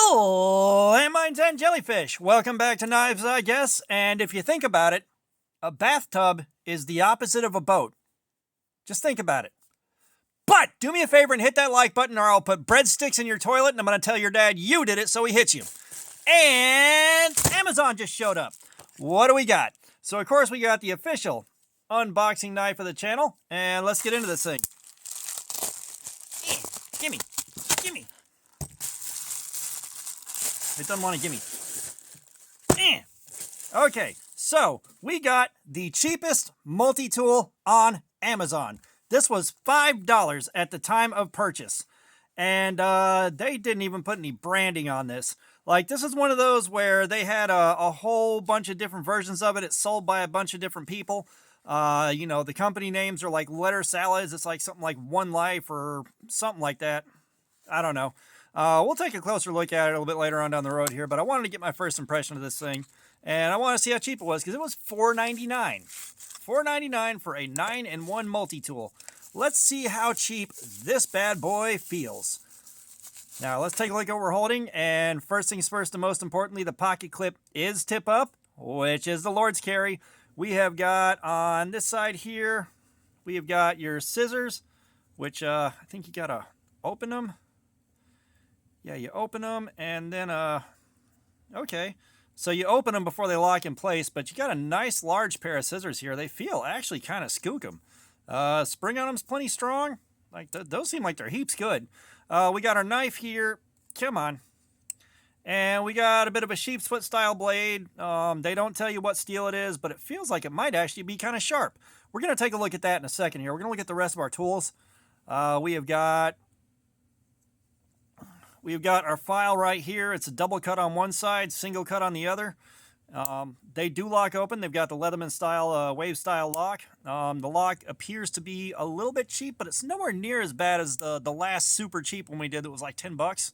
Hello, landmines and jellyfish. Welcome back to Knives, I guess. And if you think about it, a bathtub is the opposite of a boat. Just think about it. But do me a favor and hit that like button, or I'll put breadsticks in your toilet, and I'm going to tell your dad you did it so he hits you. And Amazon just showed up. What do we got? So, of course, we got the official unboxing knife of the channel. And let's get into this thing. Gimme. Gimme. It doesn't want to gimme. Okay, so we got the cheapest multi-tool on Amazon. This was $5 at the time of purchase. And they didn't even put any branding on this. Like, this is one of those where they had a whole bunch of different versions of it. It's sold by a bunch of different people. You know, the company names are like letter salads. It's like something like One Life or something like that. I don't know. We'll take a closer look at it a little bit later on down the road here, but I wanted to get my first impression of this thing, and I want to see how cheap it was, because it was $4.99. $4.99 for a 9-in-1 multi-tool. Let's see how cheap this bad boy feels. Now, let's take a look at what we're holding, and first things first, and most importantly, the pocket clip is tip up, which is the Lord's carry. We have got on this side here, we have got your scissors, which I think you gotta open them. Yeah, you open them, and then, okay. So you open them before they lock in place, but you got a nice large pair of scissors here. They feel actually kind of skookum. Spring on them's plenty strong. Like, those seem like they're heaps good. We got our knife here. Come on. And we got a bit of a sheep's foot style blade. They don't tell you what steel it is, but it feels like it might actually be kind of sharp. We're going to take a look at that in a second here. We're going to look at the rest of our tools. We've got our file right here. It's a double cut on one side, single cut on the other. They do lock open. They've got the Leatherman style, wave style lock. The lock appears to be a little bit cheap, but it's nowhere near as bad as the last super cheap one we did that was like 10 bucks.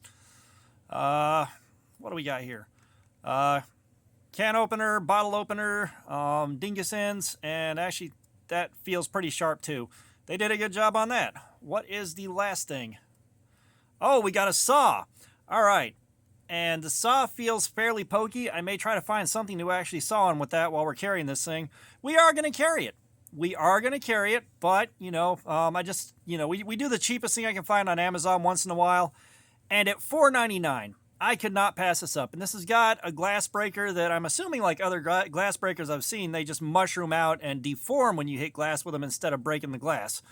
What do we got here? Can opener, bottle opener, dingus ends, and actually that feels pretty sharp too. They did a good job on that. What is the last thing? Oh, we got a saw. All right. And the saw feels fairly pokey. I may try to find something to actually saw on with that while we're carrying this thing. We are going to carry it. We are going to carry it, but, you know, we do the cheapest thing I can find on Amazon once in a while. And at $4.99, I could not pass this up. And this has got a glass breaker that I'm assuming, like other glass breakers I've seen, they just mushroom out and deform when you hit glass with them instead of breaking the glass.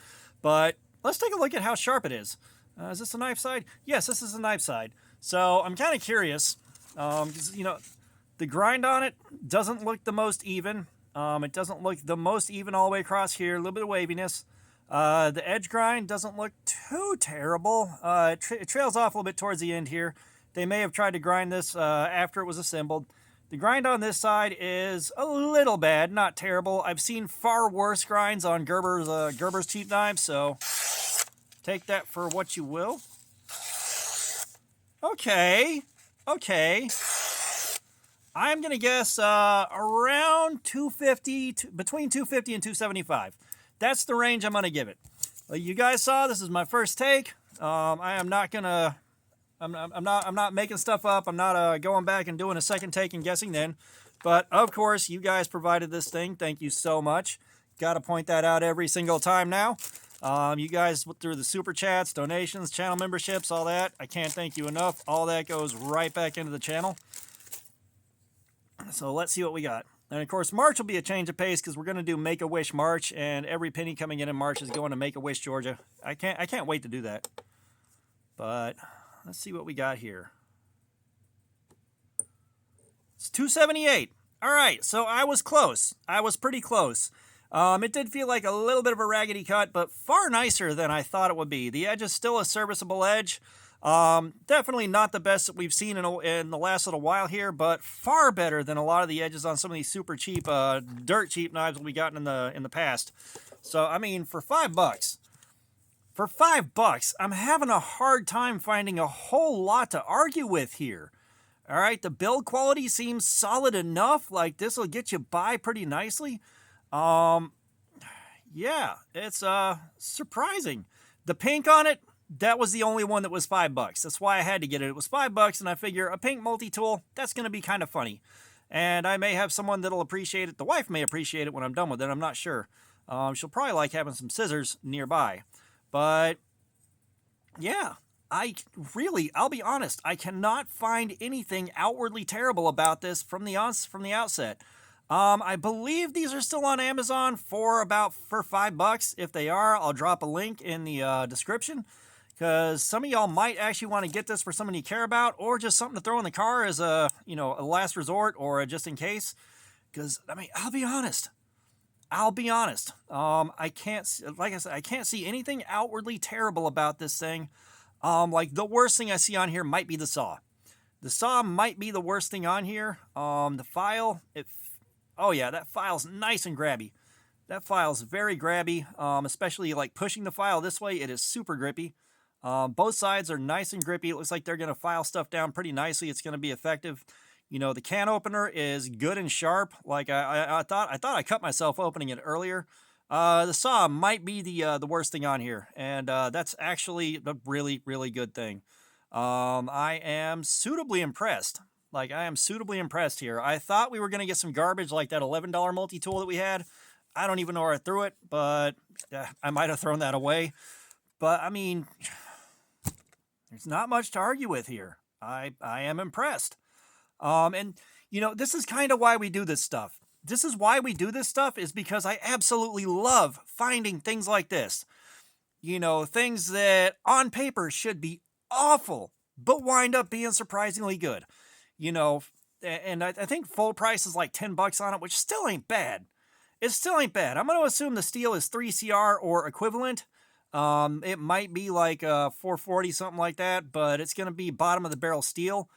But let's take a look at how sharp it is. Is this a knife side? Yes, this is a knife side. So I'm kind of curious, because, you know, the grind on it doesn't look the most even. It doesn't look the most even all the way across here. A little bit of waviness. The edge grind doesn't look too terrible. It trails off a little bit towards the end here. They may have tried to grind this after it was assembled. The grind on this side is a little bad, not terrible. I've seen far worse grinds on Gerber's cheap knives, so take that for what you will. Okay. I'm going to guess around 250, between 250 and 275. That's the range I'm going to give it. You guys saw, this is my first take. I am not going to, I'm not making stuff up. I'm not going back and doing a second take and guessing then. But, of course, you guys provided this thing. Thank you so much. Got to point that out every single time now. You guys, through the super chats, donations, channel memberships, all that, I can't thank you enough. All that goes right back into the channel. So let's see what we got. And of course, March will be a change of pace because we're going to do Make-A-Wish March, and every penny coming in March is going to Make-A-Wish, Georgia. I can't wait to do that. But let's see what we got here. It's $278. All right, so I was close. I was pretty close. It did feel like a little bit of a raggedy cut, but far nicer than I thought it would be. The edge is still a serviceable edge. Definitely not the best that we've seen in the last little while here, but far better than a lot of the edges on some of these super cheap, dirt cheap knives we've gotten in the past. So, I mean, for $5, I'm having a hard time finding a whole lot to argue with here. All right, the build quality seems solid enough. Like, this will get you by pretty nicely. Yeah, it's surprising. The pink on it, that was the only one that was $5. That's why I had to get it. It was $5, and I figure a pink multi-tool, that's going to be kind of funny. And I may have someone that'll appreciate it. The wife may appreciate it when I'm done with it. I'm not sure. She'll probably like having some scissors nearby. But yeah, I'll be honest, I cannot find anything outwardly terrible about this from the outset. I believe these are still on Amazon for $5. If they are, I'll drop a link in the description, because some of y'all might actually want to get this for someone you care about, or just something to throw in the car as a last resort, or just in case. Because I mean, I'll be honest. I can't, like I said, I can't see anything outwardly terrible about this thing. Like the worst thing I see on here might be the saw. The saw might be the worst thing on here. The file, oh yeah, that file's nice and grabby. That file's very grabby, especially like pushing the file this way. It is super grippy. Both sides are nice and grippy. It looks like they're going to file stuff down pretty nicely. It's going to be effective. The can opener is good and sharp. Like I thought I cut myself opening it earlier. The saw might be the worst thing on here, and that's actually a really, really good thing. I am suitably impressed. Like, I am suitably impressed here. I thought we were going to get some garbage like that $11 multi-tool that we had. I don't even know where I threw it, but I might have thrown that away. But, I mean, there's not much to argue with here. I am impressed. And, this is kind of why we do this stuff. This is why we do this stuff, is because I absolutely love finding things like this. Things that on paper should be awful, but wind up being surprisingly good. And I think full price is like $10 on it, which still ain't bad. It still ain't bad. I'm going to assume the steel is 3CR or equivalent. It might be like 440, something like that, but it's going to be bottom of the barrel steel.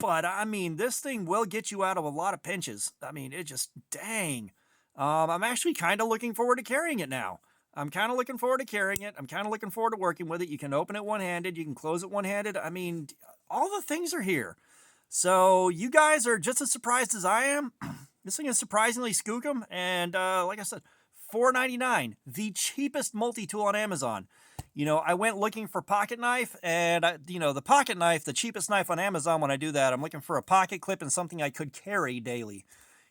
But I mean, this thing will get you out of a lot of pinches. I mean, it just, dang. I'm actually kind of looking forward to carrying it now. I'm kind of looking forward to carrying it. I'm kind of looking forward to working with it. You can open it one-handed. You can close it one-handed. I mean, all the things are here. So you guys are just as surprised as I am. This thing is surprisingly skookum. And like I said, $4.99, the cheapest multi-tool on Amazon. I went looking for pocket knife, and the pocket knife, the cheapest knife on Amazon. When I do that, I'm looking for a pocket clip and something I could carry daily.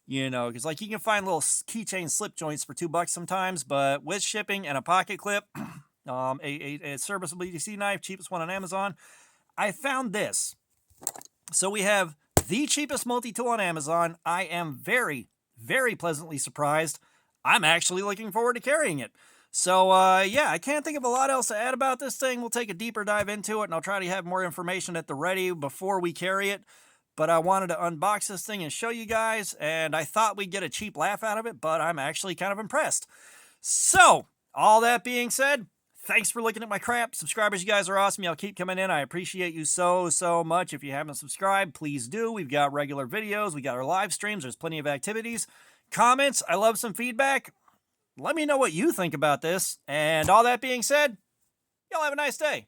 Because like you can find little keychain slip joints for $2 sometimes, but with shipping and a pocket clip, a serviceable EDC knife, cheapest one on Amazon, I found this. So we have the cheapest multi-tool on Amazon. I am very, very pleasantly surprised. I'm actually looking forward to carrying it. So, yeah, I can't think of a lot else to add about this thing. We'll take a deeper dive into it, and I'll try to have more information at the ready before we carry it. But I wanted to unbox this thing and show you guys, and I thought we'd get a cheap laugh out of it, but I'm actually kind of impressed. So, all that being said, thanks for looking at my crap. Subscribers, you guys are awesome. Y'all keep coming in. I appreciate you so, so much. If you haven't subscribed, please do. We've got regular videos. We got our live streams. There's plenty of activities. Comments. I love some feedback. Let me know what you think about this. And all that being said, y'all have a nice day.